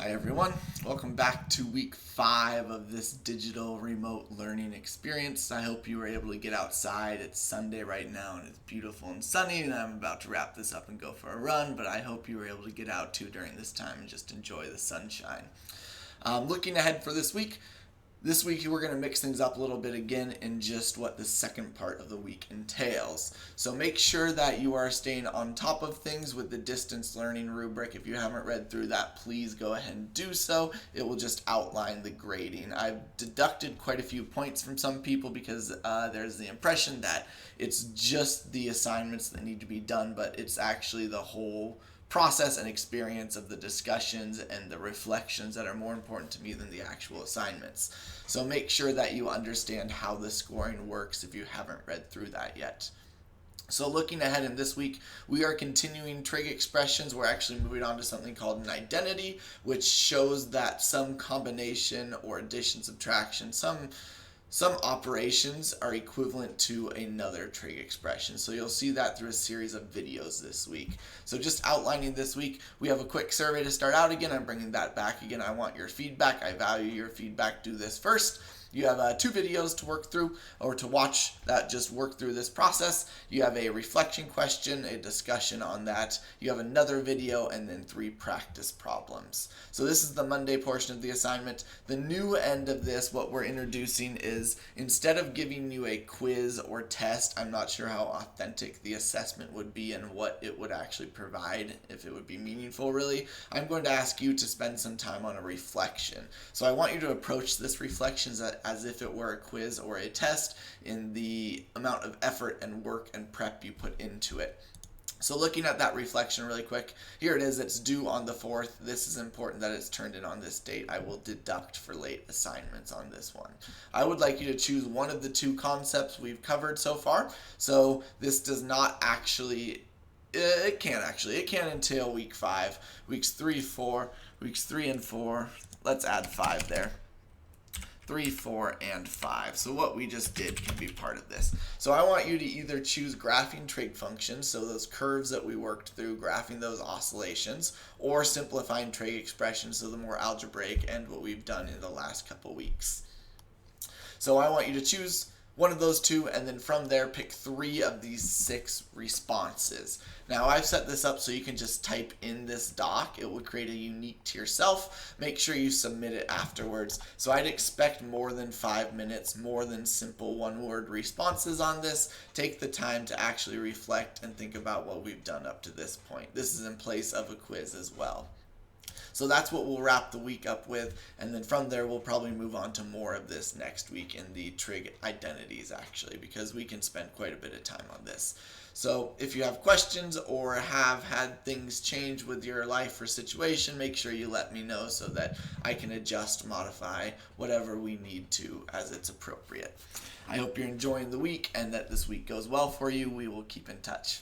Hi everyone, welcome back to week 5 of this digital remote learning experience. I hope you were able to get outside. It's Sunday right now and it's beautiful and sunny, and I'm about to wrap this up and go for a run, but I hope you were able to get out too during this time and just enjoy the sunshine. Looking ahead for this week we're going to mix things up a little bit again in just what the second part of the week entails. So make sure that you are staying on top of things with the distance learning rubric. If you haven't read through that, please go ahead and do so. It will just outline the grading. I've deducted quite a few points from some people because there's the impression that it's just the assignments that need to be done, but it's actually the whole process and experience of the discussions and the reflections that are more important to me than the actual assignments. So make sure that you understand how the scoring works if you haven't read through that yet. So looking ahead in this week, we are continuing trig expressions. We're actually moving on to something called an identity, which shows that some combination or addition, subtraction, some operations are equivalent to another trig expression. So you'll see that through a series of videos this week. So just outlining this week, we have a quick survey to start out again. I'm bringing that back again. I want your feedback. I value your feedback. Do this first. You have 2 videos to work through or to watch that just work through this process. You have a reflection question, a discussion on that. You have another video, and then 3 practice problems. So this is the Monday portion of the assignment. The new end of this, what we're introducing is, instead of giving you a quiz or test, I'm not sure how authentic the assessment would be and what it would actually provide, if it would be meaningful really. I'm going to ask you to spend some time on a reflection. So I want you to approach this reflection as if it were a quiz or a test in the amount of effort and work and prep you put into it. So looking at that reflection really quick, here it is. It's due on the 4th. This is important that it's turned in on this date. I will deduct for late assignments on this one. I would like you to choose one of the 2 concepts we've covered so far. So this does not actually, it can entail week 5, weeks 3, 4, weeks 3 and 4. Let's add 5 there. 3, 4, and 5. So what we just did can be part of this. So I want you to either choose graphing trig functions, so those curves that we worked through, graphing those oscillations, or simplifying trig expressions, so the more algebraic and what we've done in the last couple weeks. So I want you to choose one of those 2, and then from there pick 3 of these 6 responses. Now I've set this up so you can just type in this doc. It will create a unique to yourself. Make sure you submit it afterwards. So I'd expect more than 5 minutes, more than simple 1-word responses on this. Take the time to actually reflect and think about what we've done up to this point. This is in place of a quiz as well. So that's what we'll wrap the week up with, and then from there we'll probably move on to more of this next week in the trig identities actually, because we can spend quite a bit of time on this. So if you have questions or have had things change with your life or situation, make sure you let me know so that I can adjust, modify, whatever we need to as it's appropriate. I hope you're enjoying the week and that this week goes well for you. We will keep in touch.